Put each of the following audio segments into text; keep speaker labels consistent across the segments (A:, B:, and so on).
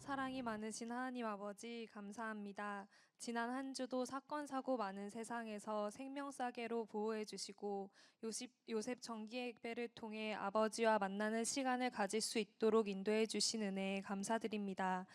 A: 사랑이 많으신 하나님 아버지 감사합니다. 지난 한 주도 사건 사고 많은 세상에서 생명싸개로 보호해 주시고 요셉 정기예배를 통해 아버지와 만나는 시간을 가질 수 있도록 인도해 주신 은혜에 감사드립니다.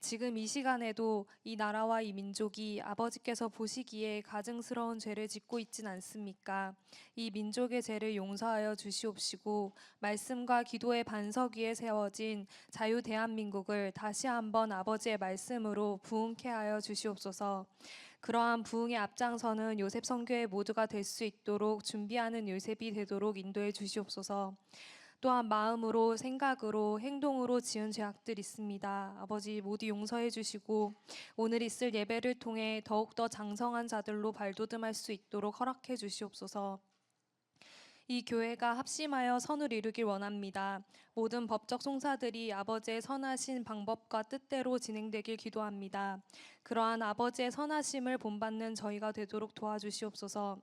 A: 지금 이 시간에도 이 나라와 이 민족이 아버지께서 보시기에 가증스러운 죄를 짓고 있진 않습니까? 이 민족의 죄를 용서하여 주시옵시고 말씀과 기도의 반석 위에 세워진 자유 대한민국을 다시 한번 아버지의 말씀으로 부흥케 하여 주시옵소서. 그러한 부흥의 앞장서는 요셉 선교회 모두가 될 수 있도록 준비하는 요셉이 되도록 인도해 주시옵소서. 또한 마음으로, 생각으로, 행동으로 지은 죄악들 있습니다. 아버지 모두 용서해 주시고 오늘 있을 예배를 통해 더욱더 장성한 자들로 발돋움할 수 있도록 허락해 주시옵소서. 이 교회가 합심하여 선을 이루길 원합니다. 모든 법적 송사들이 아버지의 선하신 방법과 뜻대로 진행되길 기도합니다. 그러한 아버지의 선하심을 본받는 저희가 되도록 도와주시옵소서.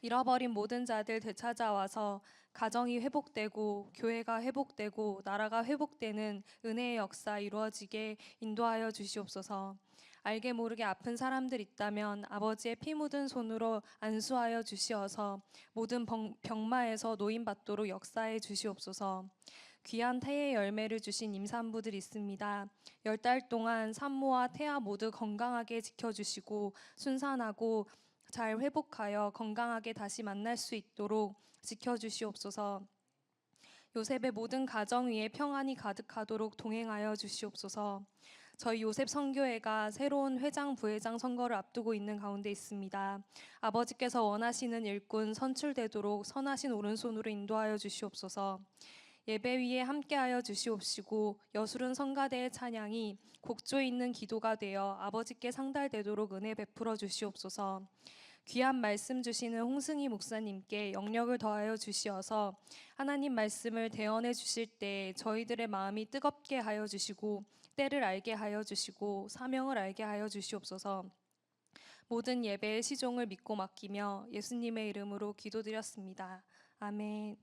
A: 잃어버린 모든 자들 되찾아와서 가정이 회복되고 교회가 회복되고 나라가 회복되는 은혜의 역사 이루어지게 인도하여 주시옵소서. 알게 모르게 아픈 사람들 있다면 아버지의 피 묻은 손으로 안수하여 주시어서 모든 병마에서 노임받도록 역사해 주시옵소서. 귀한 태의 열매를 주신 임산부들 있습니다. 10달 동안 산모와 태아 모두 건강하게 지켜주시고 순산하고 잘 회복하여 건강하게 다시 만날 수 있도록 지켜주시옵소서. 요셉의 모든 가정 위에 평안이 가득하도록 동행하여 주시옵소서. 저희 요셉 선교회가 새로운 회장, 부회장 선거를 앞두고 있는 가운데 있습니다. 아버지께서 원하시는 일꾼 선출되도록 선하신 오른손으로 인도하여 주시옵소서. 예배 위에 함께하여 주시옵시고 여술은 성가대의 찬양이 곡조 있는 기도가 되어 아버지께 상달되도록 은혜 베풀어 주시옵소서. 귀한 말씀 주시는 홍승희 목사님께 영력을 더하여 주시어서 하나님 말씀을 대언해 주실 때 저희들의 마음이 뜨겁게 하여 주시고 때를 알게 하여 주시고 사명을 알게 하여 주시옵소서. 모든 예배의 시종을 믿고 맡기며 예수님의 이름으로 기도드렸습니다. 아멘.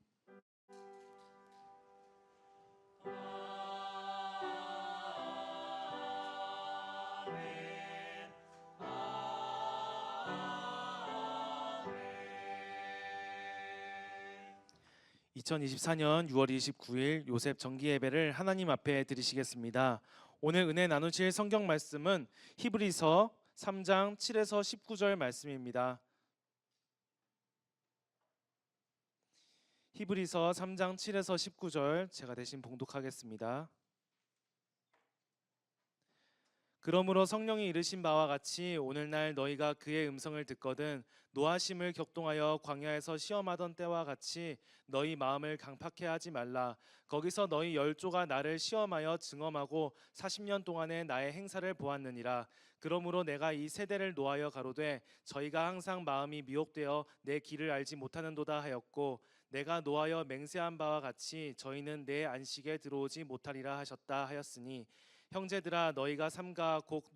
B: 2024년 6월 29일 요셉 정기예배를 하나님 앞에 드리시겠습니다. 오늘 은혜 나누실 성경 말씀은 히브리서 3장 7에서 19절 말씀입니다. 히브리서 3장 7에서 19절 제가 대신 봉독하겠습니다. 그러므로 성령이 이르신 바와 같이 오늘날 너희가 그의 음성을 듣거든 노하심을 격동하여 광야에서 시험하던 때와 같이 너희 마음을 강팍해 하지 말라. 거기서 너희 열조가 나를 시험하여 증언하고 40년 동안의 나의 행사를 보았느니라. 그러므로 내가 이 세대를 노하여 가로되 저희가 항상 마음이 미혹되어 내 길을 알지 못하는도다 하였고 내가 노하여 맹세한 바와 같이 저희는 내 안식에 들어오지 못하리라 하셨다 하였으니 형제들아 너희가 삼가 혹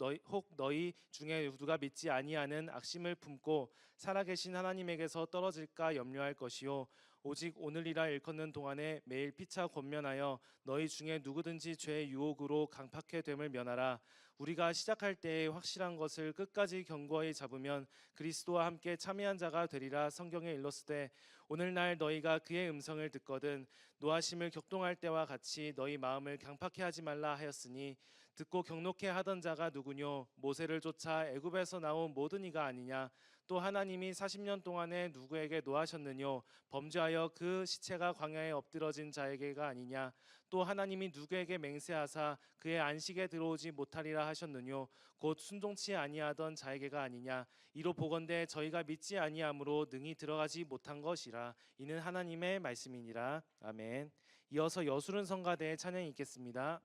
B: 너희 중에 누가 믿지 아니하는 악심을 품고 살아계신 하나님에게서 떨어질까 염려할 것이요 오직 오늘이라 일컫는 동안에 매일 피차 권면하여 너희 중에 누구든지 죄의 유혹으로 강팍해 됨을 면하라. 우리가 시작할 때에 확실한 것을 끝까지 견고히 잡으면 그리스도와 함께 참여한 자가 되리라. 성경에 일렀으되 오늘날 너희가 그의 음성을 듣거든 노하심을 격동할 때와 같이 너희 마음을 강팍해 하지 말라 하였으니 듣고 경록해 하던 자가 누구뇨 모세를 쫓아 애굽에서 나온 모든 이가 아니냐 또 하나님이 40년 동안에 누구에게 노하셨느뇨 범죄하여 그 시체가 광야에 엎드러진 자에게가 아니냐 또 하나님이 누구에게 맹세하사 그의 안식에 들어오지 못하리라 하셨느뇨 곧 순종치 아니하던 자에게가 아니냐 이로 보건대 저희가 믿지 아니함으로 능히 들어가지 못한 것이라. 이는 하나님의 말씀이니라. 아멘. 이어서 여술은 성가대의 찬양이 있겠습니다.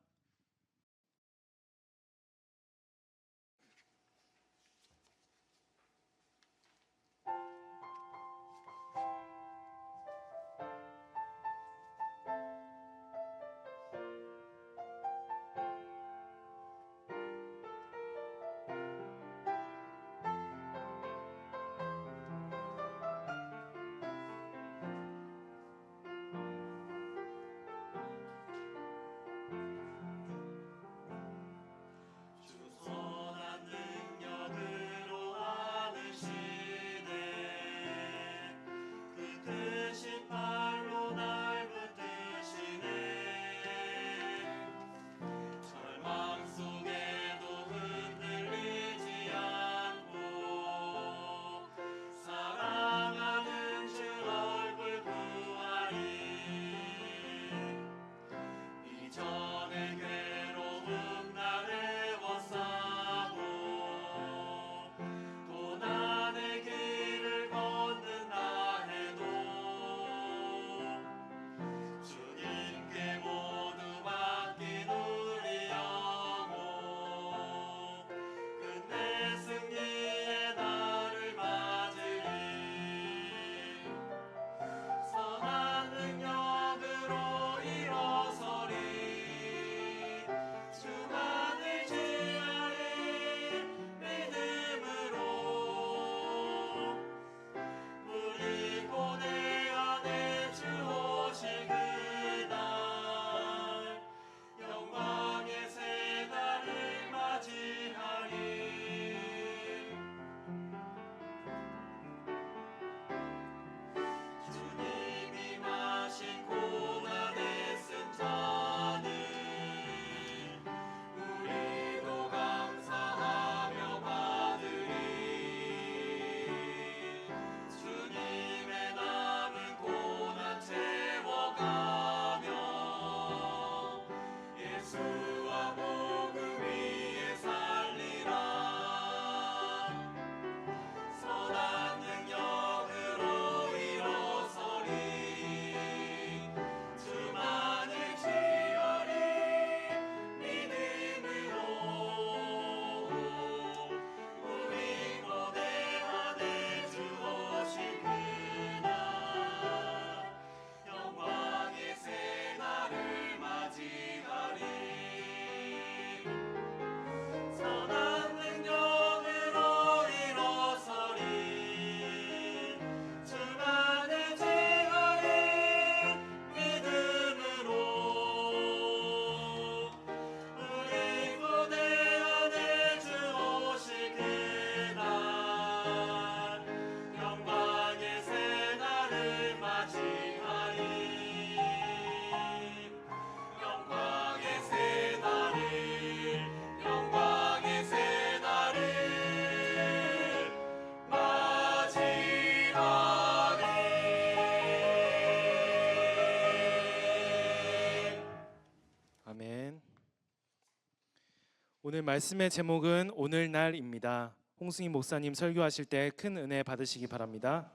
B: 오늘 말씀의 제목은 오늘날입니다. 홍승희 목사님 설교하실 때 큰 은혜 받으시기 바랍니다.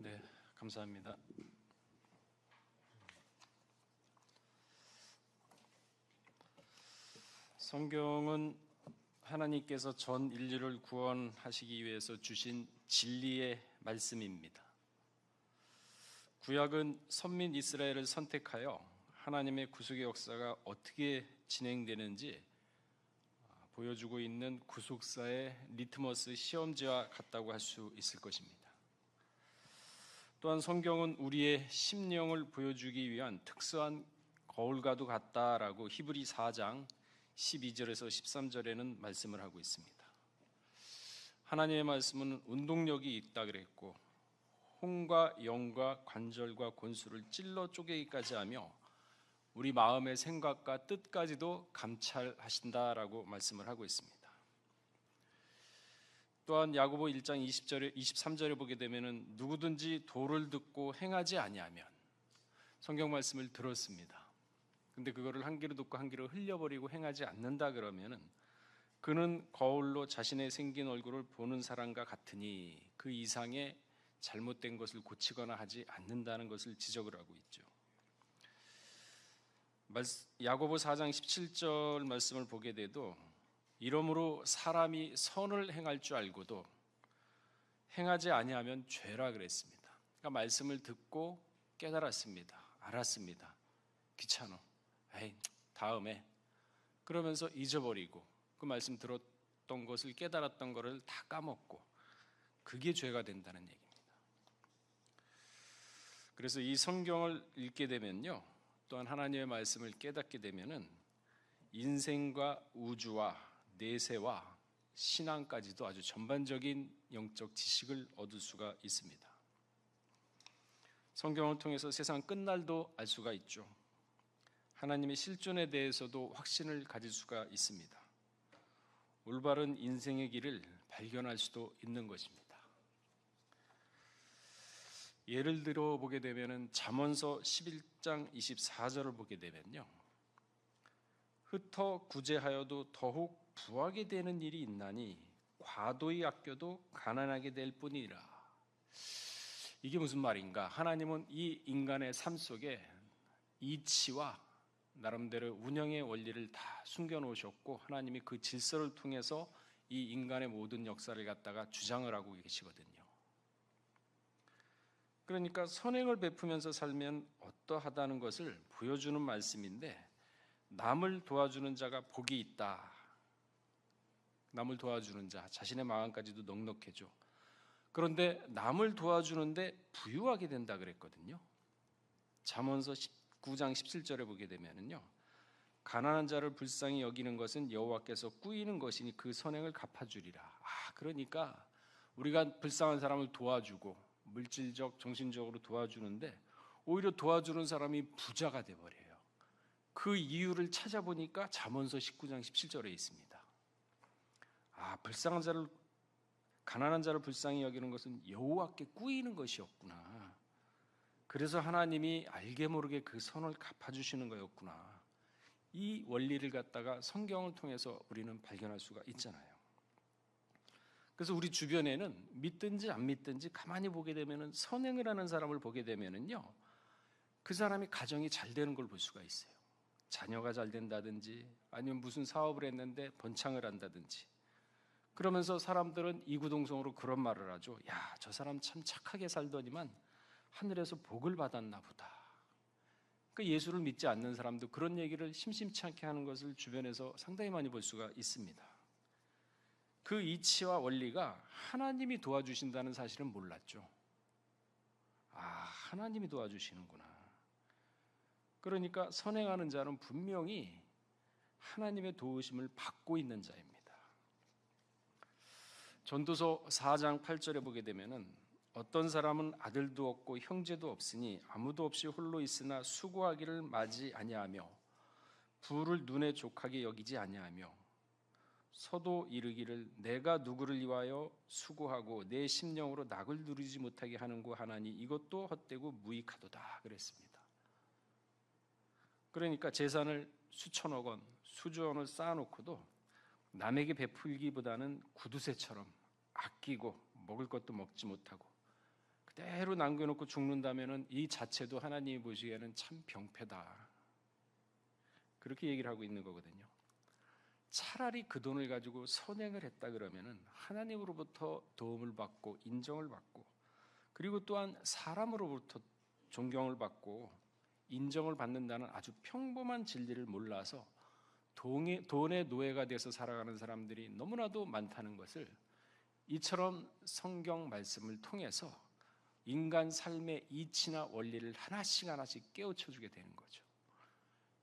C: 네, 감사합니다. 성경은 하나님께서 전 인류를 구원하시기 위해서 주신 진리의 말씀입니다. 구약은 선민 이스라엘을 선택하여 하나님의 구속의 역사가 어떻게 진행되는지 보여주고 있는 구속사의 리트머스 시험지와 같다고 할 수 있을 것입니다. 또한 성경은 우리의 심령을 보여주기 위한 특수한 거울과도 같다라고 히브리 4장 12절에서 13절에는 말씀을 하고 있습니다. 하나님의 말씀은 운동력이 있다 그랬고 혼과 영과 관절과 골수를 찔러 쪼개기까지 하며 우리 마음의 생각과 뜻까지도 감찰하신다라고 말씀을 하고 있습니다. 또한 야고보 1장 20절에 23절에 보게 되면은 누구든지 도를 듣고 행하지 아니하면 성경 말씀을 들었습니다. 근데 그거를 한 귀로 듣고 한 귀로 흘려버리고 행하지 않는다 그러면은 그는 거울로 자신의 생긴 얼굴을 보는 사람과 같으니 그 이상의 잘못된 것을 고치거나 하지 않는다는 것을 지적을 하고 있죠. 야고보 4장 17절 말씀을 보게 돼도 이러므로 사람이 선을 행할 줄 알고도 행하지 아니하면 죄라 그랬습니다. 그러니까 말씀을 듣고 깨달았습니다. 알았습니다. 귀찮아. 에이, 다음에 그러면서 잊어버리고 그 말씀 들었던 것을 깨달았던 것을 다 까먹고 그게 죄가 된다는 얘기입니다. 그래서 이 성경을 읽게 되면요, 또한 하나님의 말씀을 깨닫게 되면은 인생과 우주와 내세와 신앙까지도 아주 전반적인 영적 지식을 얻을 수가 있습니다. 성경을 통해서 세상 끝날도 알 수가 있죠. 하나님의 실존에 대해서도 확신을 가질 수가 있습니다. 올바른 인생의 길을 발견할 수도 있는 것입니다. 예를 들어 보게 되면은 잠언서 11장 24절을 보게 되면요, 흩어 구제하여도 더욱 부하게 되는 일이 있나니 과도히 아껴도 가난하게 될 뿐이라. 이게 무슨 말인가? 하나님은 이 인간의 삶 속에 이치와 나름대로 운영의 원리를 다 숨겨놓으셨고 하나님이 그 질서를 통해서 이 인간의 모든 역사를 갖다가 주장을 하고 계시거든요. 그러니까 선행을 베푸면서 살면 어떠하다는 것을 보여주는 말씀인데, 남을 도와주는 자가 복이 있다. 남을 도와주는 자, 자신의 마음까지도 넉넉해져. 그런데 남을 도와주는데 부유하게 된다 그랬거든요. 잠언서 19장 17절에 보게 되면은요, 가난한 자를 불쌍히 여기는 것은 여호와께서 꾸이는 것이니 그 선행을 갚아주리라. 그러니까 우리가 불쌍한 사람을 도와주고 물질적, 정신적으로 도와주는데 오히려 도와주는 사람이 부자가 돼버려요. 그 이유를 찾아보니까 잠언서 19장 17절에 있습니다. 불쌍한 자를, 가난한 자를 불쌍히 여기는 것은 여호와께 꾸이는 것이었구나. 그래서 하나님이 알게 모르게 그 선을 갚아주시는 거였구나. 이 원리를 갖다가 성경을 통해서 우리는 발견할 수가 있잖아요. 그래서 우리 주변에는 믿든지 안 믿든지 가만히 보게 되면은 선행을 하는 사람을 보게 되면은요, 그 사람이 가정이 잘 되는 걸 볼 수가 있어요. 자녀가 잘 된다든지 아니면 무슨 사업을 했는데 번창을 한다든지. 그러면서 사람들은 이구동성으로 그런 말을 하죠. 야, 저 사람 참 착하게 살더니만 하늘에서 복을 받았나 보다. 그 예수를 믿지 않는 사람도 그런 얘기를 심심치 않게 하는 것을 주변에서 상당히 많이 볼 수가 있습니다. 그 이치와 원리가 하나님이 도와주신다는 사실은 몰랐죠. 하나님이 도와주시는구나. 그러니까 선행하는 자는 분명히 하나님의 도우심을 받고 있는 자입니다. 전도서 4장 8절에 보게 되면은 어떤 사람은 아들도 없고 형제도 없으니 아무도 없이 홀로 있으나 수고하기를 마지 아니하며 부를 눈에 족하게 여기지 아니하며 서도 이르기를 내가 누구를 위하여 수고하고 내 심령으로 낙을 누리지 못하게 하는고 하나니 이것도 헛되고 무익하도다 그랬습니다. 그러니까 재산을 수천억 원, 수조 원을 쌓아놓고도 남에게 베풀기보다는 구두쇠처럼 아끼고 먹을 것도 먹지 못하고 그대로 남겨놓고 죽는다면은 이 자체도 하나님이 보시기에는 참 병폐다. 그렇게 얘기를 하고 있는 거거든요. 차라리 그 돈을 가지고 선행을 했다 그러면은 하나님으로부터 도움을 받고 인정을 받고 그리고 또한 사람으로부터 존경을 받고 인정을 받는다는 아주 평범한 진리를 몰라서 돈의 노예가 돼서 살아가는 사람들이 너무나도 많다는 것을 이처럼 성경 말씀을 통해서 인간 삶의 이치나 원리를 하나씩 하나씩 깨우쳐 주게 되는 거죠.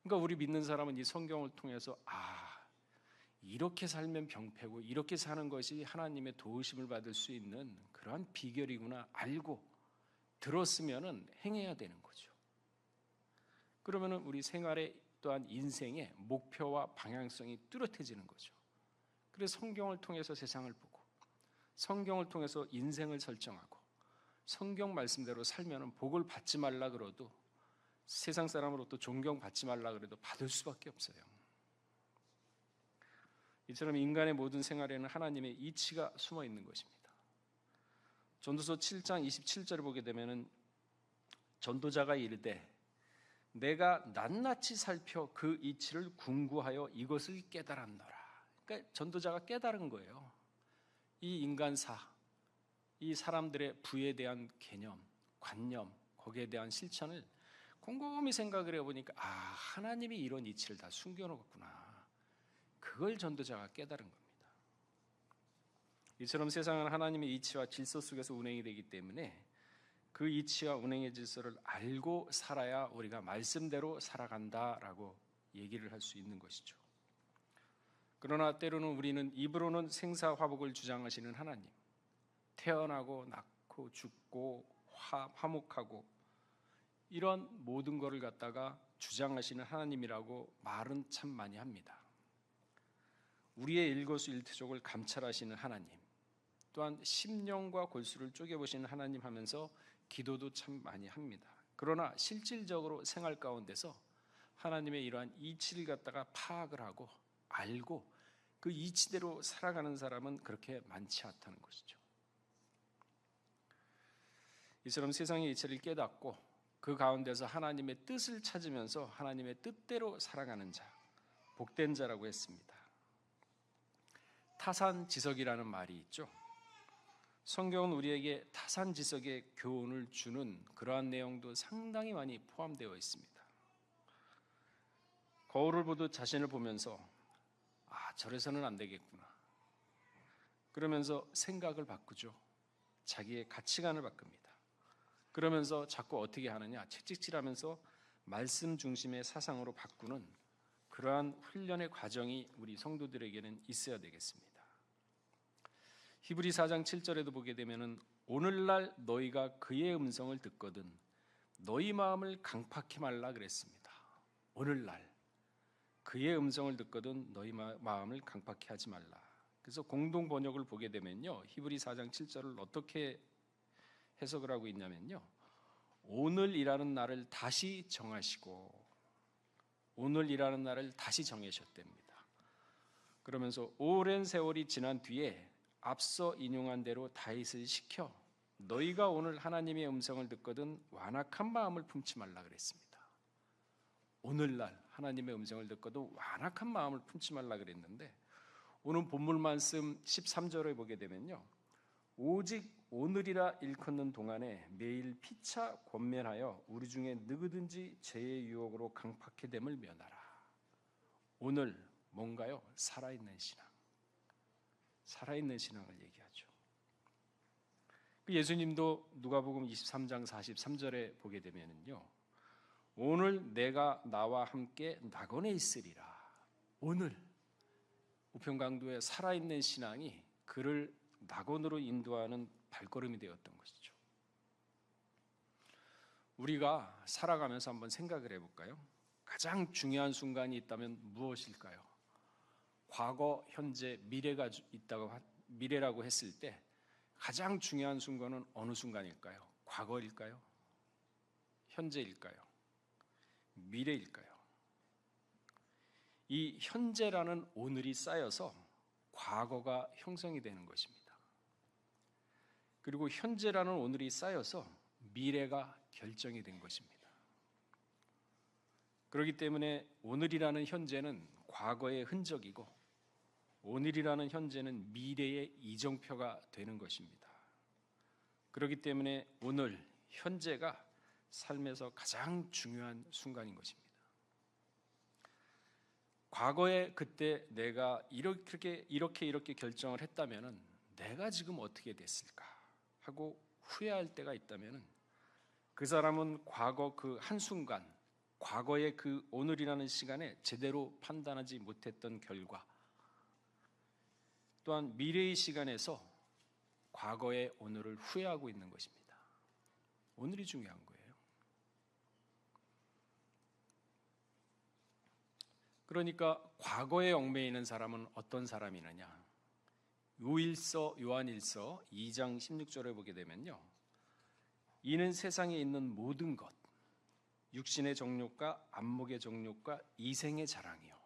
C: 그러니까 우리 믿는 사람은 이 성경을 통해서 이렇게 살면 병폐고 이렇게 사는 것이 하나님의 도우심을 받을 수 있는 그러한 비결이구나 알고 들었으면은 행해야 되는 거죠. 그러면은 우리 생활에 또한 인생의 목표와 방향성이 뚜렷해지는 거죠. 그래서 성경을 통해서 세상을 보고 성경을 통해서 인생을 설정하고 성경 말씀대로 살면은 복을 받지 말라 그러도 세상 사람으로부터 존경받지 말라 그래도 받을 수밖에 없어요. 이처럼 인간의 모든 생활에는 하나님의 이치가 숨어 있는 것입니다. 전도서 7장 27절을 보게 되면은 전도자가 이르되 내가 낱낱이 살펴 그 이치를 궁구하여 이것을 깨달았노라. 그러니까 전도자가 깨달은 거예요. 이 인간사, 이 사람들의 부에 대한 개념, 관념, 거기에 대한 실천을 곰곰이 생각을 해보니까 하나님이 이런 이치를 다 숨겨놓았구나. 그걸 전도자가 깨달은 겁니다. 이처럼 세상은 하나님의 이치와 질서 속에서 운행이 되기 때문에 그 이치와 운행의 질서를 알고 살아야 우리가 말씀대로 살아간다라고 얘기를 할 수 있는 것이죠. 그러나 때로는 우리는 입으로는 생사화복을 주장하시는 하나님, 태어나고 낳고 죽고 화목하고 이런 모든 것을 갖다가 주장하시는 하나님이라고 말은 참 많이 합니다. 우리의 일거수일투족을 감찰하시는 하나님, 또한 심령과 골수를 쪼개보시는 하나님 하면서 기도도 참 많이 합니다. 그러나 실질적으로 생활 가운데서 하나님의 이러한 이치를 갖다가 파악을 하고 알고 그 이치대로 살아가는 사람은 그렇게 많지 않다는 것이죠. 이처럼 세상의 이치를 깨닫고 그 가운데서 하나님의 뜻을 찾으면서 하나님의 뜻대로 살아가는 자, 복된 자라고 했습니다. 타산지석이라는 말이 있죠. 성경은 우리에게 타산지석의 교훈을 주는 그러한 내용도 상당히 많이 포함되어 있습니다. 거울을 보듯 자신을 보면서 저래서는 안 되겠구나. 그러면서 생각을 바꾸죠. 자기의 가치관을 바꿉니다. 그러면서 자꾸 어떻게 하느냐, 채찍질하면서 말씀 중심의 사상으로 바꾸는 그러한 훈련의 과정이 우리 성도들에게는 있어야 되겠습니다. 히브리 4장 7절에도 보게 되면은 오늘날 너희가 그의 음성을 듣거든 너희 마음을 강팍히 말라 그랬습니다. 오늘날 그의 음성을 듣거든 너희 마음을 강팍히 하지 말라. 그래서 공동 번역을 보게 되면요, 히브리 4장 7절을 어떻게 해석을 하고 있냐면요, 오늘이라는 날을 다시 정하시고 오늘이라는 날을 다시 정하셨답니다. 그러면서 오랜 세월이 지난 뒤에 앞서 인용한 대로 다윗을 시켜 너희가 오늘 하나님의 음성을 듣거든 완악한 마음을 품지 말라 그랬습니다. 오늘날 하나님의 음성을 듣거든 완악한 마음을 품지 말라 그랬는데 오늘 본문 말씀 13절에 보게 되면요, 오직 오늘이라 일컫는 동안에 매일 피차 권면하여 우리 중에 누구든지 죄의 유혹으로 강팍해 됨을 면하라. 오늘 뭔가요? 살아있는 신앙, 살아있는 신앙을 얘기하죠. 예수님도 누가복음 23장 43절에 보게 되면요, 오늘 내가 나와 함께 낙원에 있으리라. 오늘 우편강도의 살아있는 신앙이 그를 낙원으로 인도하는 발걸음이 되었던 것이죠. 우리가 살아가면서 한번 생각을 해볼까요? 가장 중요한 순간이 있다면 무엇일까요? 과거, 현재, 미래가 미래라고 했을 때 가장 중요한 순간은 어느 순간일까요? 과거일까요? 현재일까요? 미래일까요? 이 현재라는 오늘이 쌓여서 과거가 형성이 되는 것입니다. 그리고 현재라는 오늘이 쌓여서 미래가 결정이 된 것입니다. 그렇기 때문에 오늘이라는 현재는 과거의 흔적이고 오늘이라는 현재는 미래의 이정표가 되는 것입니다. 그렇기 때문에 오늘 현재가 삶에서 가장 중요한 순간인 것입니다. 과거에 그때 내가 이렇게 결정을 했다면은 내가 지금 어떻게 됐을까 하고 후회할 때가 있다면은 그 사람은 과거 그 한순간, 과거의 그 오늘이라는 시간에 제대로 판단하지 못했던 결과, 또한 미래의 시간에서 과거의 오늘을 후회하고 있는 것입니다. 오늘이 중요한 거예요. 그러니까 과거에 얽매이는 있는 사람은 어떤 사람이느냐? 요한일서 2장 16절에 보게 되면요, 이는 세상에 있는 모든 것, 육신의 정욕과 안목의 정욕과 이생의 자랑이요.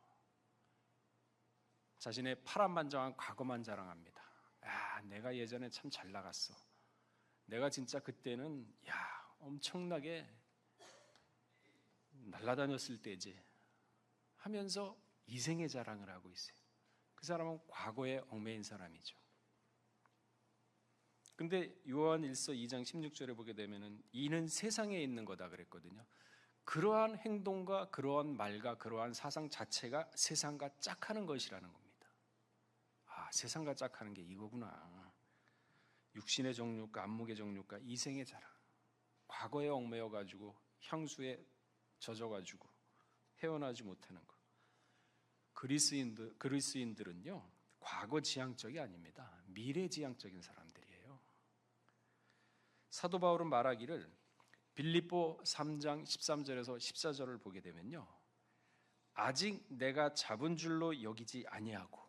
C: 자신의 파란만장한 과거만 자랑합니다. 내가 예전에 참 잘 나갔어. 내가 진짜 그때는 엄청나게 날아다녔을 때지 하면서 이생의 자랑을 하고 있어요. 그 사람은 과거에 얽매인 사람이죠. 근데 요한일서 2장 16절에 보게 되면은 이는 세상에 있는 거다 그랬거든요. 그러한 행동과 그러한 말과 그러한 사상 자체가 세상과 짝하는 것이라는 겁니다. 세상과 짝하는 게 이거구나. 육신의 정욕과 안목의 정욕과 이생의 자랑. 과거에 얽매여 가지고 향수에 젖어 가지고 헤어나지 못하는 것. 그리스인들은요, 과거 지향적이 아닙니다. 미래 지향적인 사람들이에요. 사도 바울은 말하기를 빌립보 3장 13절에서 14절을 보게 되면요, 아직 내가 잡은 줄로 여기지 아니하고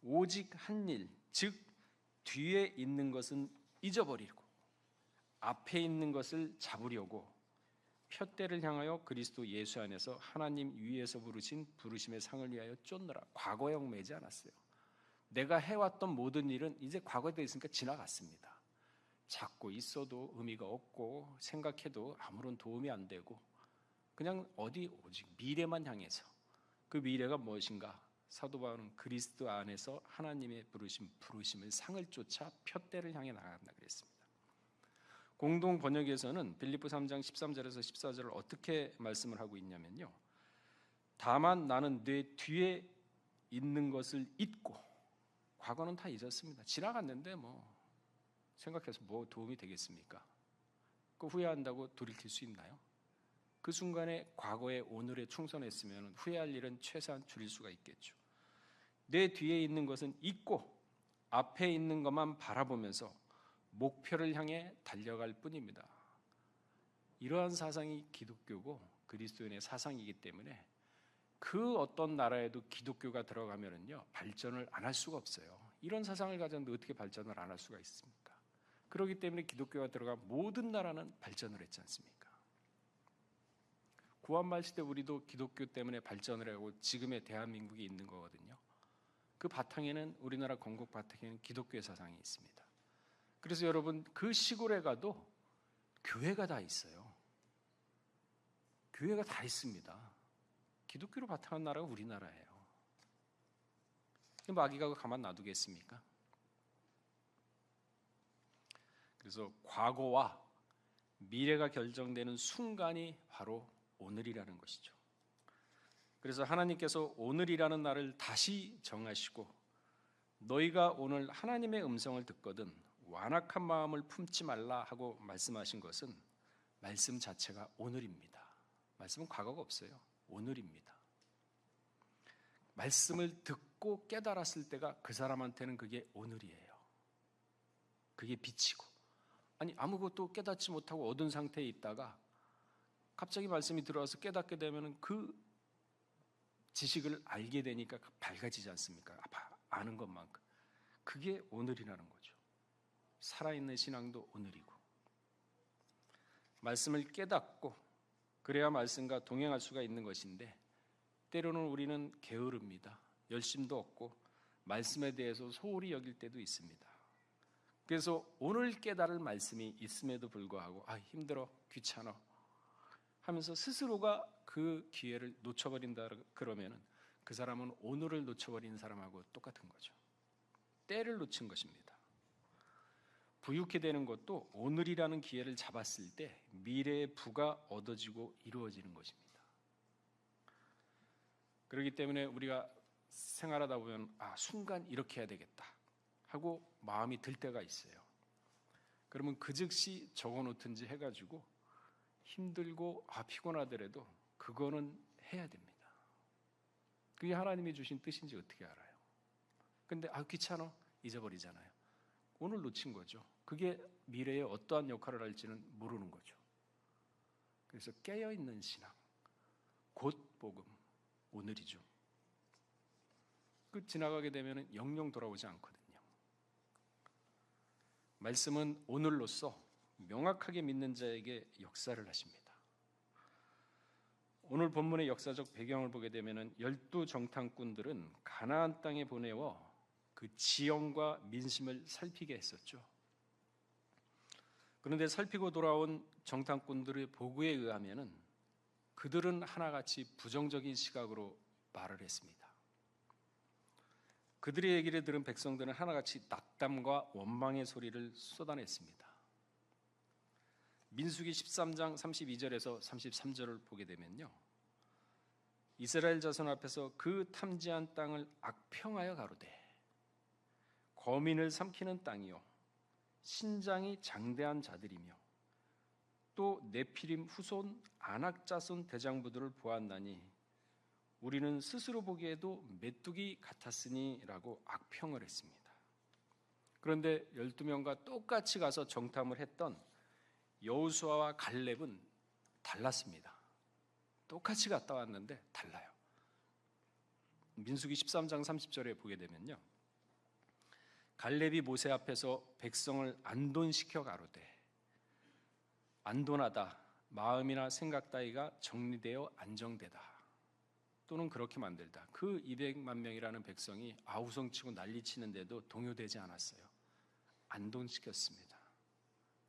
C: 오직 한 일, 즉 뒤에 있는 것은 잊어버리고 앞에 있는 것을 잡으려고 푯대를 향하여 그리스도 예수 안에서 하나님 위에서 부르신 부르심의 상을 위하여 쫓느라. 과거에 얽매이지 않았어요. 내가 해왔던 모든 일은 이제 과거에 되어 있으니까 지나갔습니다. 찾고 있어도 의미가 없고 생각해도 아무런 도움이 안 되고 그냥 오직 미래만 향해서, 그 미래가 무엇인가? 사도 바울은 그리스도 안에서 하나님의 부르심을 상을 쫓아 푯대를 향해 나간다 그랬습니다. 공동 번역에서는 빌립보 3장 13절에서 14절을 어떻게 말씀을 하고 있냐면요, 다만 나는 내 뒤에 있는 것을 잊고, 과거는 다 잊었습니다. 지나갔는데 생각해서 도움이 되겠습니까? 그 후회한다고 돌이킬 수 있나요? 그 순간에 과거의 오늘에 충성했으면 후회할 일은 최소한 줄일 수가 있겠죠. 내 뒤에 있는 것은 잊고 앞에 있는 것만 바라보면서 목표를 향해 달려갈 뿐입니다. 이러한 사상이 기독교고 그리스도인의 사상이기 때문에 그 어떤 나라에도 기독교가 들어가면은요, 발전을 안 할 수가 없어요. 이런 사상을 가졌는데 어떻게 발전을 안 할 수가 있습니까? 그렇기 때문에 기독교가 들어간 모든 나라는 발전을 했지 않습니까? 구한말 시대 우리도 기독교 때문에 발전을 하고 지금의 대한민국이 있는 거거든요. 그 바탕에는, 우리나라 건국 바탕에는 기독교의 사상이 있습니다. 그래서 여러분, 그 시골에 가도 교회가 다 있어요. 교회가 다 있습니다. 기독교로 바탕한 나라가 우리나라예요. 마귀가 가만 놔두겠습니까? 그래서 과거와 미래가 결정되는 순간이 바로 오늘이라는 것이죠. 그래서 하나님께서 오늘이라는 날을 다시 정하시고, 너희가 오늘 하나님의 음성을 듣거든 완악한 마음을 품지 말라 하고 말씀하신 것은 말씀 자체가 오늘입니다. 말씀은 과거가 없어요. 오늘입니다. 말씀을 듣고 깨달았을 때가 그 사람한테는 그게 오늘이에요. 그게 빛이고, 아무것도 깨닫지 못하고 어두운 상태에 있다가 갑자기 말씀이 들어와서 깨닫게 되면 그 지식을 알게 되니까 밝아지지 않습니까? 아는 것만큼. 그게 오늘이라는 거죠. 살아있는 신앙도 오늘이고, 말씀을 깨닫고 그래야 말씀과 동행할 수가 있는 것인데, 때로는 우리는 게으릅니다. 열심도 없고 말씀에 대해서 소홀히 여길 때도 있습니다. 그래서 오늘 깨달을 말씀이 있음에도 불구하고 힘들어, 귀찮아 하면서 스스로가 그 기회를 놓쳐버린다 그러면 그 사람은 오늘을 놓쳐버린 사람하고 똑같은 거죠. 때를 놓친 것입니다. 부유케 되는 것도 오늘이라는 기회를 잡았을 때 미래의 부가 얻어지고 이루어지는 것입니다. 그렇기 때문에 우리가 생활하다 보면 순간 이렇게 해야 되겠다 하고 마음이 들 때가 있어요. 그러면 그 즉시 적어놓든지 해가지고 힘들고 피곤하더라도 그거는 해야 됩니다. 그게 하나님이 주신 뜻인지 어떻게 알아요? 근데 귀찮아 잊어버리잖아요. 오늘 놓친 거죠. 그게 미래에 어떠한 역할을 할지는 모르는 거죠. 그래서 깨어있는 신앙, 곧 복음, 오늘이죠. 지나가게 되면 영영 돌아오지 않거든요. 말씀은 오늘로써 명확하게 믿는 자에게 역사를 하십니다. 오늘 본문의 역사적 배경을 보게 되면 12 정탐꾼들은 가나안 땅에 보내어 그 지형과 민심을 살피게 했었죠. 그런데 살피고 돌아온 정탐꾼들의 보고에 의하면 그들은 하나같이 부정적인 시각으로 말을 했습니다. 그들의 얘기를 들은 백성들은 하나같이 낙담과 원망의 소리를 쏟아냈습니다. 민수기 13장 32절에서 33절을 보게 되면요, 이스라엘 자손 앞에서 그 탐지한 땅을 악평하여 가로되 거민을 삼키는 땅이요 신장이 장대한 자들이며 또 네피림 후손 아낙 자손 대장부들을 보았나니 우리는 스스로 보기에도 메뚜기 같았으니라고 악평을 했습니다. 그런데 12명과 똑같이 가서 정탐을 했던 여호수아와 갈렙은 달랐습니다. 똑같이 갔다 왔는데 달라요. 민수기 13장 30절에 보게 되면요, 갈렙이 모세 앞에서 백성을 안돈시켜 가로되 안돈하다 마음이나 생각 따위가 정리되어 안정되다 또는 그렇게 만들다. 그 200만 명이라는 백성이 아우성치고 난리치는데도 동요되지 않았어요. 안돈시켰습니다.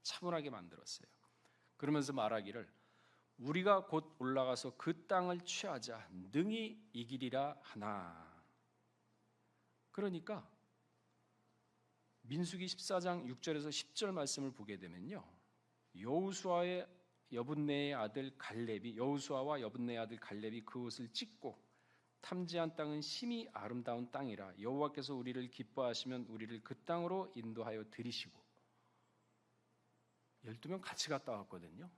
C: 차분하게 만들었어요. 그러면서 말하기를 우리가 곧 올라가서 그 땅을 취하자 능히 이기리라 하나. 그러니까 민수기 14장 6절에서 10절 말씀을 보게 되면요, 여호수아와 여분네의 아들 갈렙이 그곳을 찍고 탐지한 땅은 심히 아름다운 땅이라 여호와께서 우리를 기뻐하시면 우리를 그 땅으로 인도하여 들이시고 12명 같이 갔다 왔거든요.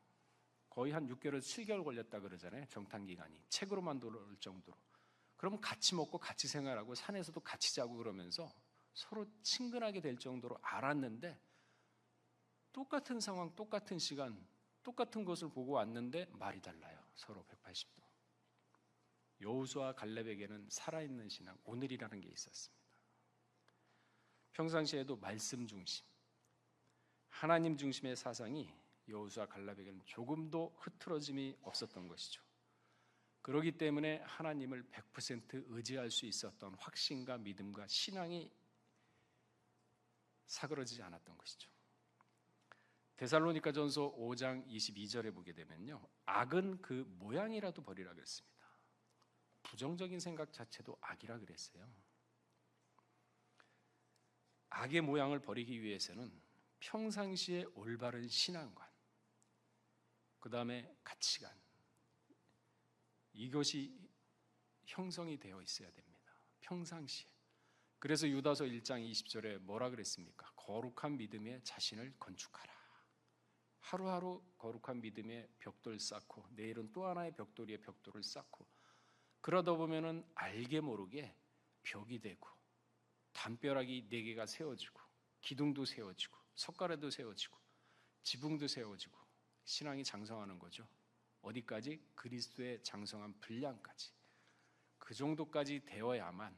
C: 거의 한 6개월에서 7개월 걸렸다 그러잖아요. 정탐 기간이 책으로만 돌아올 정도로. 그러면 같이 먹고 같이 생활하고 산에서도 같이 자고 그러면서 서로 친근하게 될 정도로 알았는데 똑같은 상황, 똑같은 시간, 똑같은 것을 보고 왔는데 말이 달라요. 서로 180도. 여호수아 갈렙에게는 살아있는 신앙, 오늘이라는 게 있었습니다. 평상시에도 말씀 중심, 하나님 중심의 사상이 여호수아 갈렙에게는 조금도 흐트러짐이 없었던 것이죠. 그렇기 때문에 하나님을 100% 의지할 수 있었던 확신과 믿음과 신앙이 사그러지지 않았던 것이죠. 데살로니가전서 5장 22절에 보게 되면요, 악은 그 모양이라도 버리라 그랬습니다. 부정적인 생각 자체도 악이라 그랬어요. 악의 모양을 버리기 위해서는 평상시에 올바른 신앙관, 그 다음에 가치관, 이것이 형성이 되어 있어야 됩니다. 평상시에. 그래서 유다서 1장 20절에 뭐라 그랬습니까? 거룩한 믿음에 자신을 건축하라. 하루하루 거룩한 믿음의 벽돌 쌓고 내일은 또 하나의 벽돌 위에 벽돌을 쌓고 그러다 보면은 알게 모르게 벽이 되고 담벼락이 4개가 세워지고 기둥도 세워지고 석가래도 세워지고 지붕도 세워지고 신앙이 장성하는 거죠. 어디까지? 그리스도의 장성한 분량까지. 그 정도까지 되어야만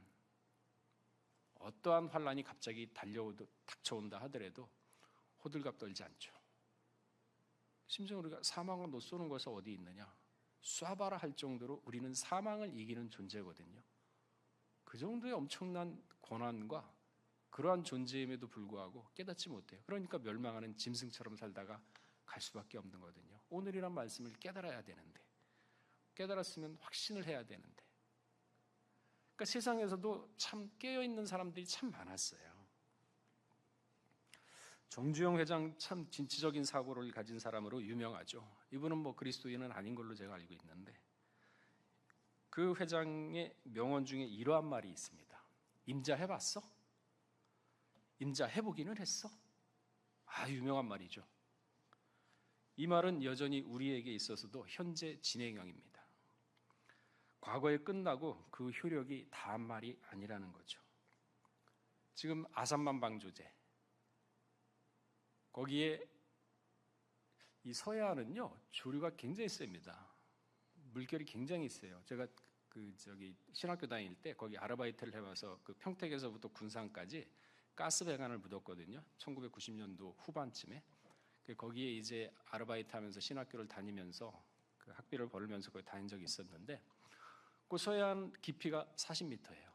C: 어떠한 환란이 갑자기 닥쳐온다 하더라도 호들갑 떨지 않죠. 심지어 우리가 사망과 노 쏘는 것은 어디 있느냐? 쏴봐라 할 정도로 우리는 사망을 이기는 존재거든요. 그 정도의 엄청난 권한과 그러한 존재임에도 불구하고 깨닫지 못해요. 그러니까 멸망하는 짐승처럼 살다가 갈 수밖에 없는 거거든요. 오늘이란 말씀을 깨달아야 되는데, 깨달았으면 확신을 해야 되는데, 그러니까 세상에서도 참 깨어있는 사람들이 참 많았어요. 정주영 회장 참 진취적인 사고를 가진 사람으로 유명하죠. 이분은 뭐 그리스도인은 아닌 걸로 제가 알고 있는데, 그 회장의 명언 중에 이러한 말이 있습니다. 임자해봤어? 임자해보기는 했어? 유명한 말이죠. 이 말은 여전히 우리에게 있어서도 현재 진행형입니다. 과거에 끝나고 그 효력이 다한 말이 아니라는 거죠. 지금 아산만 방조제, 거기에 이 서해안은요 조류가 굉장히 셉니다. 물결이 굉장히 세요. 제가 신학교 다닐 때 거기 아르바이트를 해봐서 그 평택에서부터 군산까지 가스 배관을 묻었거든요. 1990년도 후반쯤에. 거기에 이제 아르바이트하면서 신학교를 다니면서 그 학비를 벌면서 거기 다닌 적이 있었는데, 그 서해안 깊이가 40m예요.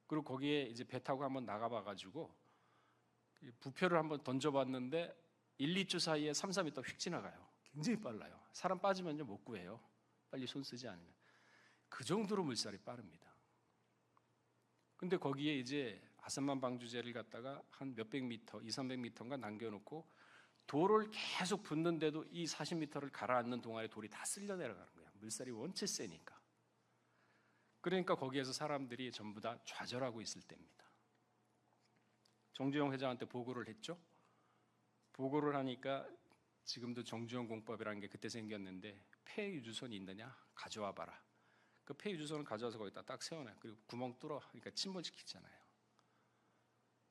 C: 그리고 거기에 이제 배 타고 한번 나가봐가지고 부표를 한번 던져봤는데 1, 2초 사이에 3, 4m 휙 지나가요. 굉장히 빨라요. 사람 빠지면요 못 구해요. 빨리 손 쓰지 않으면. 그 정도로 물살이 빠릅니다. 근데 거기에 이제 아산만 방주제를 갖다가 한 몇백 미터, 2, 300m인가 남겨놓고 돌을 계속 붓는데도 이 40m를 가라앉는 동안에 돌이 다 쓸려 내려가는 거예요. 물살이 원체 세니까. 그러니까 거기에서 사람들이 전부 다 좌절하고 있을 때입니다. 정주영 회장한테 보고를 했죠. 보고를 하니까 지금도 정주영 공법이라는 게 그때 생겼는데, 폐 유주선이 있느냐? 가져와 봐라. 그 폐 유주선을 가져와서 거기다 딱 세워놔요. 그리고 구멍 뚫어. 그러니까 침몰시키잖아요.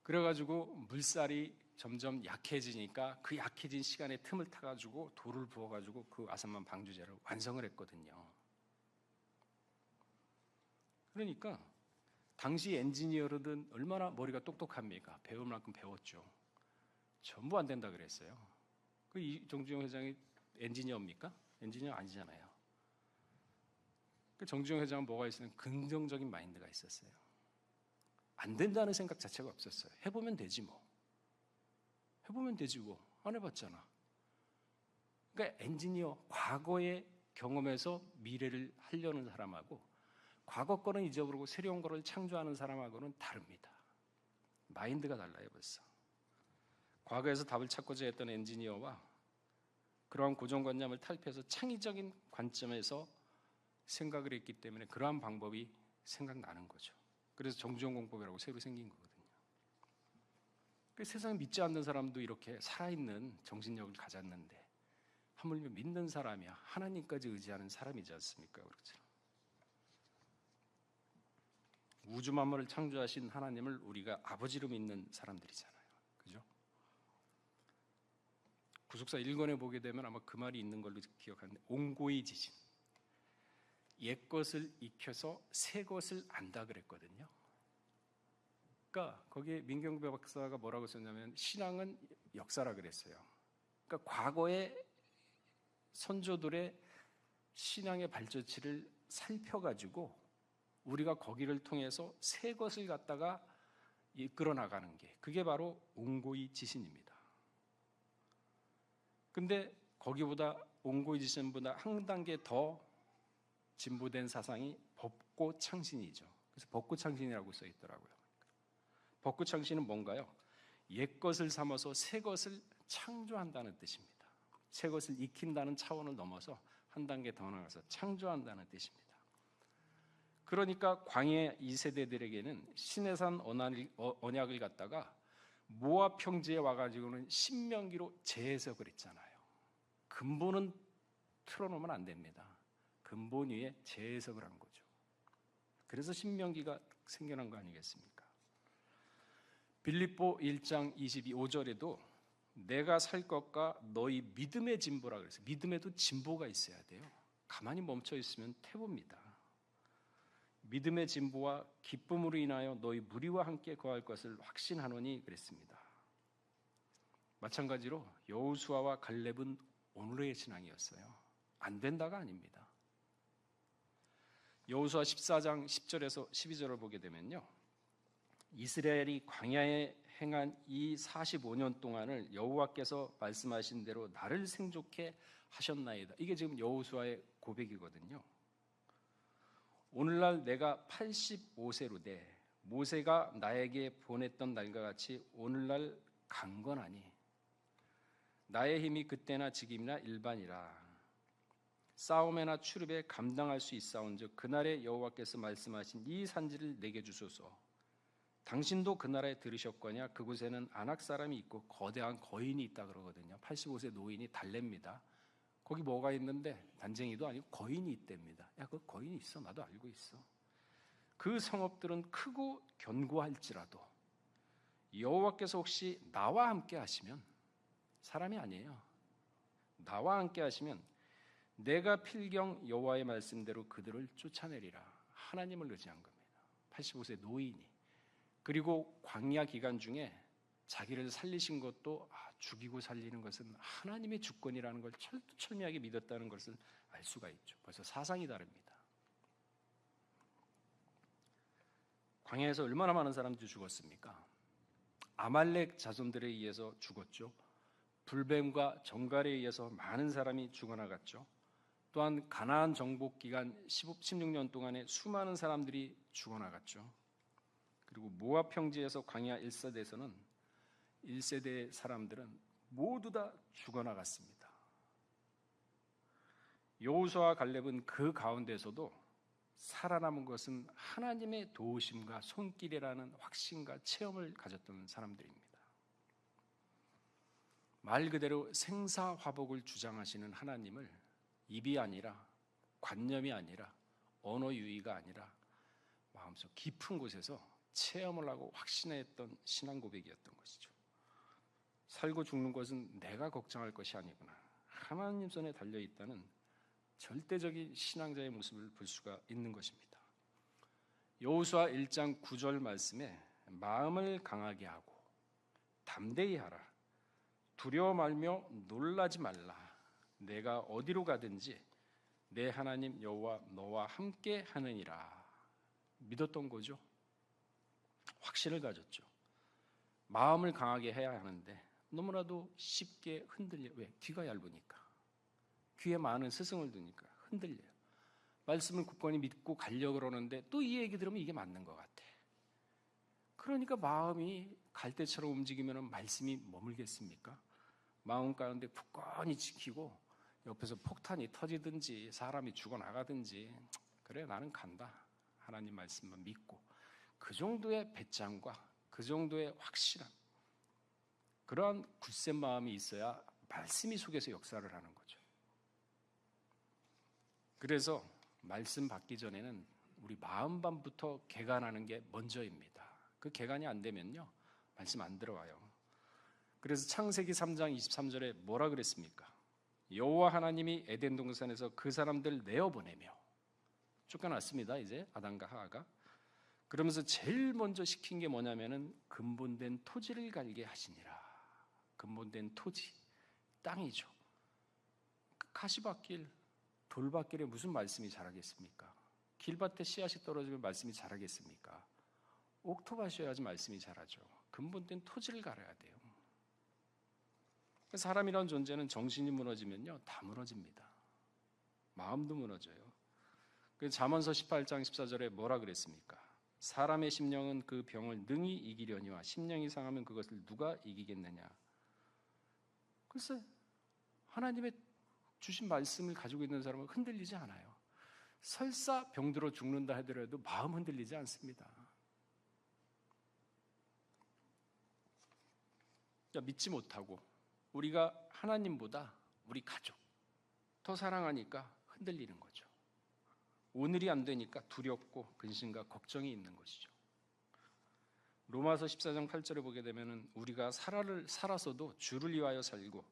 C: 그래가지고 물살이 점점 약해지니까 그 약해진 시간에 틈을 타가지고 돌을 부어가지고 그 아산만 방주제를 완성을 했거든요. 그러니까 당시 엔지니어들은 얼마나 머리가 똑똑합니까? 배울 만큼 배웠죠. 전부 안 된다 그랬어요. 이 정주영 회장이 엔지니어입니까? 엔지니어 아니잖아요. 정주영 회장은 뭐가 있었냐면 긍정적인 마인드가 있었어요. 안 된다는 생각 자체가 없었어요. 해보면 되지 뭐. 해보면 되지 뭐. 안 해봤잖아. 그러니까 엔지니어, 과거의 경험에서 미래를 하려는 사람하고 과거 거는 잊어버리고 새로운 거를 창조하는 사람하고는 다릅니다. 마인드가 달라요 벌써. 과거에서 답을 찾고자 했던 엔지니어와 그러한 고정관념을 탈피해서 창의적인 관점에서 생각을 했기 때문에 그러한 방법이 생각나는 거죠. 그래서 정주영 공법이라고 새로 생긴 거거든요. 세상에 믿지 않는 사람도 이렇게 살아있는 정신력을 가졌는데, 하물며 믿는 사람이야 하나님까지 의지하는 사람이지 않습니까? 그렇죠. 우주 만물을 창조하신 하나님을 우리가 아버지로 믿는 사람들이잖아요. 그죠? 구속사 1권에 보게 되면 아마 그 말이 있는 걸로 기억하는데, 옹고의 지신. 옛것을 익혀서 새것을 안다 그랬거든요. 그러니까 거기에 민경배 박사가 뭐라고 썼냐면 신앙은 역사라 그랬어요. 그러니까 과거의 선조들의 신앙의 발자취를 살펴가지고 우리가 거기를 통해서 새 것을 갖다가 이끌어 나가는 게, 그게 바로 옹고의 지신입니다. 근데 거기보다 옹고의 지신보다 한 단계 더 진보된 사상이 법고창신이죠. 그래서 법고창신이라고 써 있더라고요. 법고창신은 뭔가요? 옛것을 삼아서 새것을 창조한다는 뜻입니다. 새것을 익힌다는 차원을 넘어서 한 단계 더 나가서 창조한다는 뜻입니다. 그러니까 광해 2세대들에게는 시내산 언약을 갖다가 모압 평지에 와가지고는 신명기로 재해석을 했잖아요. 근본은 틀어놓으면 안 됩니다. 근본 위에 재해석을 한 거죠. 그래서 신명기가 생겨난 거 아니겠습니까? 빌립보 1장 22절에도 내가 살 것과 너희 믿음의 진보라 그랬어요. 믿음에도 진보가 있어야 돼요. 가만히 멈춰 있으면 태봅니다. 믿음의 진보와 기쁨으로 인하여 너희 무리와 함께 거할 것을 확신하노니 그랬습니다. 마찬가지로 여호수아와 갈렙은 오늘의 신앙이었어요. 안 된다가 아닙니다. 여호수아 14장 10절에서 12절을 보게 되면요, 이스라엘이 광야에 행한 이 45년 동안을 여호와께서 말씀하신 대로 나를 생존케 하셨나이다. 이게 지금 여호수아의 고백이거든요. 오늘날 내가 85세로 돼 모세가 나에게 보냈던 날과 같이 오늘날 강건하니 나의 힘이 그때나 지금이나 일반이라. 싸움에나 출입에 감당할 수 있사온즉 그날에 여호와께서 말씀하신 이 산지를 내게 주소서. 당신도 그 나라에 들으셨거냐. 그곳에는 아낙 사람이 있고 거대한 거인이 있다 그러거든요. 85세 노인이 달래입니다. 거기 뭐가 있는데 난쟁이도 아니고 거인이 있답니다. 야, 그 거인이 있어. 나도 알고 있어. 그 성읍들은 크고 견고할지라도 여호와께서 혹시 나와 함께 하시면, 사람이 아니에요, 나와 함께 하시면 내가 필경 여호와의 말씀대로 그들을 쫓아내리라. 하나님을 의지한 겁니다. 85세 노인이. 그리고 광야 기간 중에 자기를 살리신 것도 죽이고 살리는 것은 하나님의 주권이라는 걸 철두철미하게 믿었다는 것을 알 수가 있죠. 벌써 사상이 다릅니다. 광야에서 얼마나 많은 사람들이 죽었습니까? 아말렉 자손들에 의해서 죽었죠. 불뱀과 정갈에 의해서 많은 사람이 죽어나갔죠. 또한 가나안 정복 기간 16년 동안에 수많은 사람들이 죽어나갔죠. 그리고 모압 평지에서 광야 1세대에서는 1세대의 사람들은 모두 다 죽어나갔습니다. 여호수아와 갈렙은 그 가운데서도 살아남은 것은 하나님의 도우심과 손길이라는 확신과 체험을 가졌던 사람들입니다. 말 그대로 생사화복을 주장하시는 하나님을 입이 아니라, 관념이 아니라, 언어 유희가 아니라 마음속 깊은 곳에서 체험을 하고 확신했던 신앙 고백이었던 것이죠. 살고 죽는 것은 내가 걱정할 것이 아니구나, 하나님 손에 달려있다는 절대적인 신앙자의 모습을 볼 수가 있는 것입니다. 여호수아 1장 9절 말씀에 마음을 강하게 하고 담대히 하라. 두려워 말며 놀라지 말라. 내가 어디로 가든지 내 하나님 여호와 너와 함께 하느니라. 믿었던 거죠. 확신을 가졌죠. 마음을 강하게 해야 하는데 너무나도 쉽게 흔들려. 왜? 귀가 얇으니까. 귀에 많은 스승을 두니까 흔들려요. 말씀을 굳건히 믿고 가려고 그러는데 또 이 얘기 들으면 이게 맞는 것 같아. 그러니까 마음이 갈대처럼 움직이면 말씀이 머물겠습니까? 마음 가운데 굳건히 지키고 옆에서 폭탄이 터지든지 사람이 죽어나가든지, 그래 나는 간다, 하나님 말씀만 믿고, 그 정도의 배짱과 그 정도의 확실한 그러한 굳센 마음이 있어야 말씀이 속에서 역사를 하는 거죠. 그래서 말씀 받기 전에는 우리 마음반부터 개간하는 게 먼저입니다. 그 개간이 안 되면요 말씀 안 들어와요. 그래서 창세기 3장 23절에 뭐라 그랬습니까? 여호와 하나님이 에덴 동산에서 그 사람들 내어보내며, 쫓겨났습니다. 이제 아담과 하와가. 그러면서 제일 먼저 시킨 게 뭐냐면은 근본된 토지를 갈게 하시니라. 근본된 토지, 땅이죠. 그 가시밭길, 돌밭길에 무슨 말씀이 자라겠습니까? 길밭에 씨앗이 떨어지면 말씀이 자라겠습니까? 옥토밭이어야지 말씀이 자라죠. 근본된 토지를 갈아야 돼요. 사람이라는 존재는 정신이 무너지면요 다 무너집니다. 마음도 무너져요. 그래서 잠언서 18장 14절에 뭐라 그랬습니까? 사람의 심령은 그 병을 능히 이기려니와 심령이 상하면 그것을 누가 이기겠느냐. 글쎄 하나님의 주신 말씀을 가지고 있는 사람은 흔들리지 않아요. 설사 병들어 죽는다 하더라도 마음 흔들리지 않습니다. 믿지 못하고 우리가 하나님보다 우리 가족 더 사랑하니까 흔들리는 거죠. 오늘이 안 되니까 두렵고 근심과 걱정이 있는 것이죠. 로마서 14장 8절에 보게 되면 우리가 살아서도 주를 위하여 살고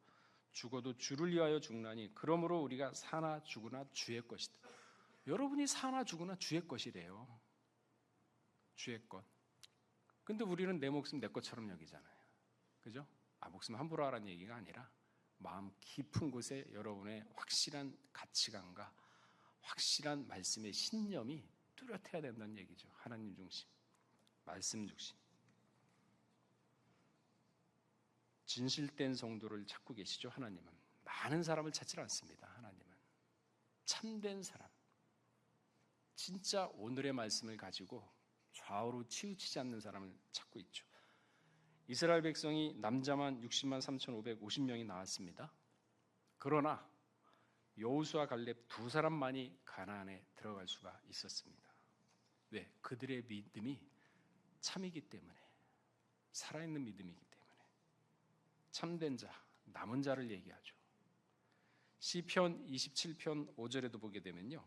C: 죽어도 주를 위하여 죽나니 그러므로 우리가 사나 죽으나 주의 것이다. 여러분이 사나 죽으나 주의 것이래요. 주의 것. 근데 우리는 내 목숨 내 것처럼 여기잖아요. 그죠? 목숨 함부로 하라는 얘기가 아니라 마음 깊은 곳에 여러분의 확실한 가치관과 확실한 말씀의 신념이 뚜렷해야 된다는 얘기죠. 하나님 중심, 말씀 중심. 진실된 성도를 찾고 계시죠. 하나님은 많은 사람을 찾지 않습니다. 하나님은 참된 사람, 진짜 오늘의 말씀을 가지고 좌우로 치우치지 않는 사람을 찾고 있죠. 이스라엘 백성이 남자만 60만 3,550명이 나왔습니다. 그러나 여호수아 갈렙 두 사람만이 가나안에 들어갈 수가 있었습니다. 왜? 그들의 믿음이 참이기 때문에, 살아있는 믿음이기 때문에. 참된 자, 남은 자를 얘기하죠. 시편 27편 5절에도 보게 되면요,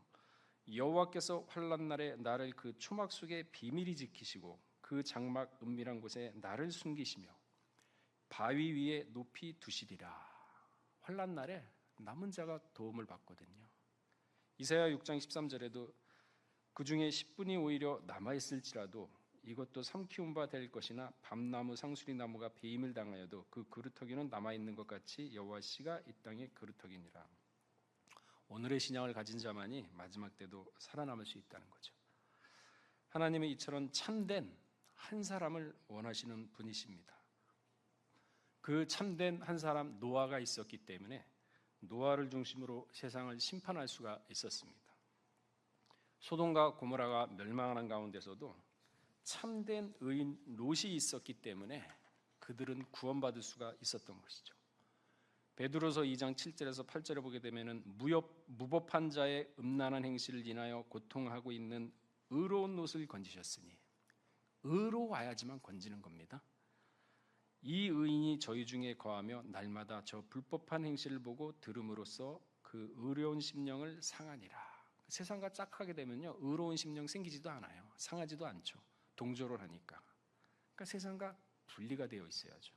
C: 여호와께서 환난 날에 나를 그 초막 속에 비밀히 지키시고 그 장막 은밀한 곳에 나를 숨기시며 바위 위에 높이 두시리라. 환난 날에 남은 자가 도움을 받거든요. 이사야 6장 13절에도 그 중에 10분이 오히려 남아있을지라도 이것도 삼키운 바 될 것이나 밤나무 상수리 나무가 배임을 당하여도 그 그루터기는 남아있는 것 같이 여호와 씨가 이 땅의 그루터기니라. 오늘의 신앙을 가진 자만이 마지막 때도 살아남을 수 있다는 거죠. 하나님은 이처럼 참된 한 사람을 원하시는 분이십니다. 그 참된 한 사람 노아가 있었기 때문에 노아를 중심으로 세상을 심판할 수가 있었습니다. 소돔과 고모라가 멸망하는 가운데서도 참된 의인 롯이 있었기 때문에 그들은 구원받을 수가 있었던 것이죠. 베드로서 2장 7절에서 8절에 보게 되면은 무법한 자의 음란한 행실을 인하여 고통하고 있는 의로운 롯을 건지셨으니, 의로워야지만 건지는 겁니다. 이 의인이 저희 중에 거하며 날마다 저 불법한 행실을 보고 들음으로써 그 의로운 심령을 상하니라. 세상과 짝하게 되면요, 의로운 심령 생기지도 않아요. 상하지도 않죠. 동조를 하니까. 그러니까 세상과 분리가 되어 있어야죠.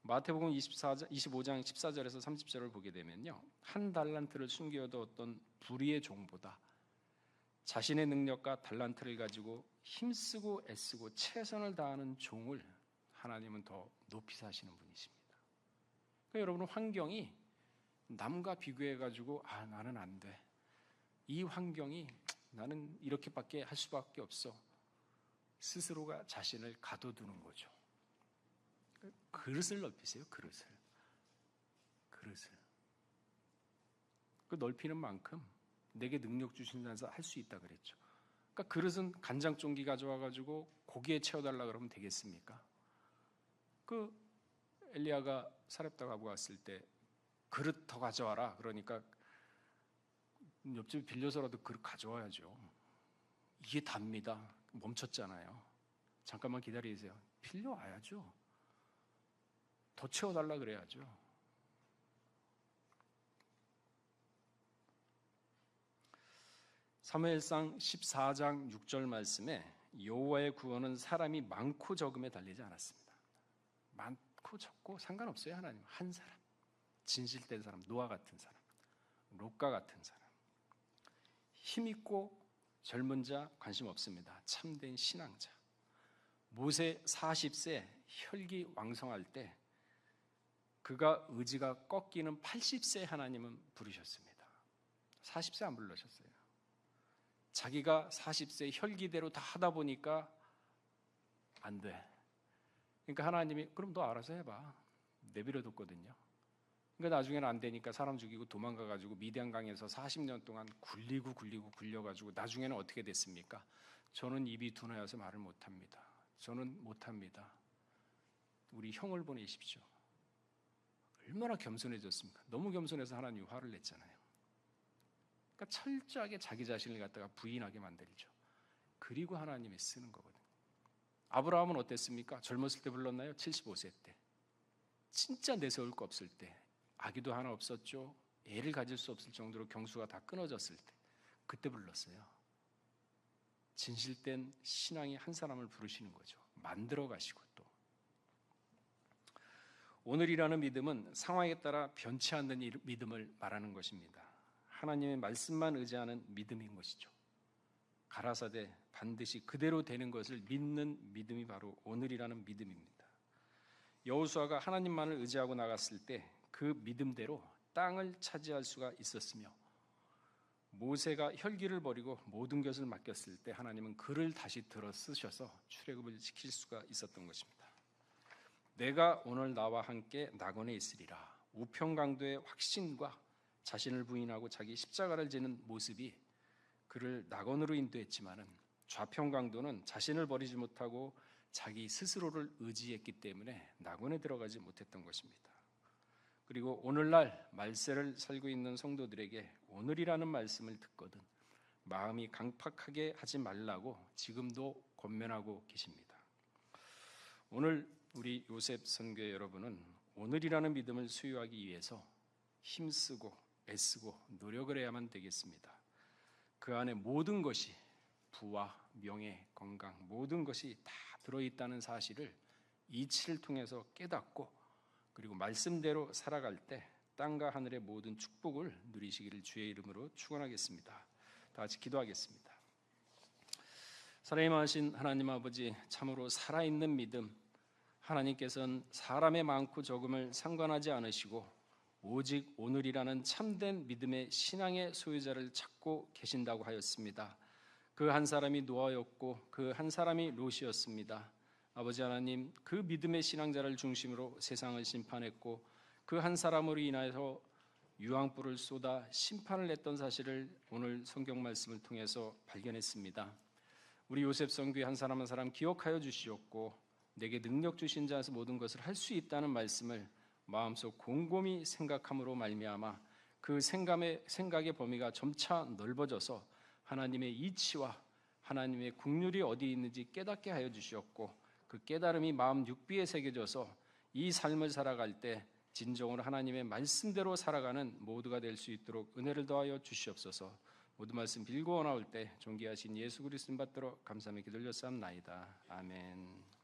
C: 마태복음 25장 14절에서 30절을 보게 되면요, 한 달란트를 숨겨두었던 불의의 종보다 자신의 능력과 달란트를 가지고 힘쓰고 애쓰고 최선을 다하는 종을 하나님은 더 높이 사시는 분이십니다. 그러니까 여러분, 환경이 남과 비교해가지고 나는 안 돼, 이 환경이 나는 이렇게밖에 할 수밖에 없어, 스스로가 자신을 가둬두는 거죠. 그릇을 넓히세요. 그릇을 그 넓히는 만큼 내게 능력 주신다면서 할 수 있다 그랬죠. 그러니까 그릇은 간장종기 가져와가지고 고기에 채워달라 그러면 되겠습니까? 그 엘리야가 사렙다 가고 왔을 때 그릇 더 가져와라 그러니까 옆집에 빌려서라도 그릇 가져와야죠. 이게 답니다. 멈췄잖아요. 잠깐만 기다리세요. 빌려와야죠. 더 채워달라 그래야죠. 사무엘상 14장 6절 말씀에 여호와의 구원은 사람이 많고 적음에 달리지 않았습니다. 많고 적고 상관없어요. 하나님 한 사람, 진실된 사람, 노아 같은 사람, 롯과 같은 사람, 힘있고 젊은 자 관심 없습니다. 참된 신앙자. 모세 40세 혈기왕성할 때 그가 의지가 꺾이는 80세 하나님은 부르셨습니다. 40세 안 불러셨어요. 자기가 40세 혈기대로 다 하다 보니까 안 돼. 그러니까 하나님이 그럼 너 알아서 해봐. 내버려뒀거든요. 그러니까 나중에는 안 되니까 사람 죽이고 도망가가지고 미디안 강에서 40년 동안 굴려가지고 나중에는 어떻게 됐습니까? 저는 입이 둔하여서 말을 못합니다. 저는 못합니다. 우리 형을 보내십시오. 얼마나 겸손해졌습니까? 너무 겸손해서 하나님이 화를 냈잖아요. 그러니까 철저하게 자기 자신을 갖다가 부인하게 만들죠. 그리고 하나님이 쓰는 거거든요. 아브라함은 어땠습니까? 젊었을 때 불렀나요? 75세 때. 진짜 내세울 거 없을 때. 아기도 하나 없었죠. 애를 가질 수 없을 정도로 경수가 다 끊어졌을 때. 그때 불렀어요. 진실된 신앙이 한 사람을 부르시는 거죠. 만들어 가시고 또. 오늘이라는 믿음은 상황에 따라 변치 않는 믿음을 말하는 것입니다. 하나님의 말씀만 의지하는 믿음인 것이죠. 가라사대 반드시 그대로 되는 것을 믿는 믿음이 바로 오늘이라는 믿음입니다. 여호수아가 하나님만을 의지하고 나갔을 때 그 믿음대로 땅을 차지할 수가 있었으며 모세가 혈기를 버리고 모든 것을 맡겼을 때 하나님은 그를 다시 들어 쓰셔서 출애굽을 지킬 수가 있었던 것입니다. 내가 오늘 나와 함께 낙원에 있으리라. 우평강도의 확신과 자신을 부인하고 자기 십자가를 지는 모습이 그를 낙원으로 인도했지만은 좌평강도는 자신을 버리지 못하고 자기 스스로를 의지했기 때문에 낙원에 들어가지 못했던 것입니다. 그리고 오늘날 말세를 살고 있는 성도들에게 오늘이라는 말씀을 듣거든 마음이 강팍하게 하지 말라고 지금도 권면하고 계십니다. 오늘 우리 요셉 선교회 여러분은 오늘이라는 믿음을 소유하기 위해서 힘쓰고 애쓰고 노력을 해야만 되겠습니다. 그 안에 모든 것이 부와 명예, 건강 모든 것이 다 들어있다는 사실을 이치를 통해서 깨닫고 그리고 말씀대로 살아갈 때 땅과 하늘의 모든 축복을 누리시기를 주의 이름으로 축원하겠습니다. 다 같이 기도하겠습니다. 사랑하신 하나님 아버지, 참으로 살아있는 믿음, 하나님께서는 사람의 많고 적음을 상관하지 않으시고 오직 오늘이라는 참된 믿음의 신앙의 소유자를 찾고 계신다고 하였습니다. 그 한 사람이 노아였고 그 한 사람이 롯이었습니다. 아버지 하나님, 그 믿음의 신앙자를 중심으로 세상을 심판했고 그 한 사람으로 인하여서 유황불을 쏟아 심판을 했던 사실을 오늘 성경 말씀을 통해서 발견했습니다. 우리 요셉 성교의 한 사람 한 사람 기억하여 주시옵고 내게 능력 주신 자에서 모든 것을 할 수 있다는 말씀을 마음속 곰곰이 생각함으로 말미암아 그 생각의 범위가 점차 넓어져서 하나님의 이치와 하나님의 국률이 어디 있는지 깨닫게 하여 주시옵고 그 깨달음이 마음 육비에 새겨져서 이 삶을 살아갈 때 진정으로 하나님의 말씀대로 살아가는 모두가 될 수 있도록 은혜를 더하여 주시옵소서. 모든 말씀 빌고 나올 때 존귀하신 예수 그리스도 받들어 감사하며 기도를 드렸사옵나이다. 아멘.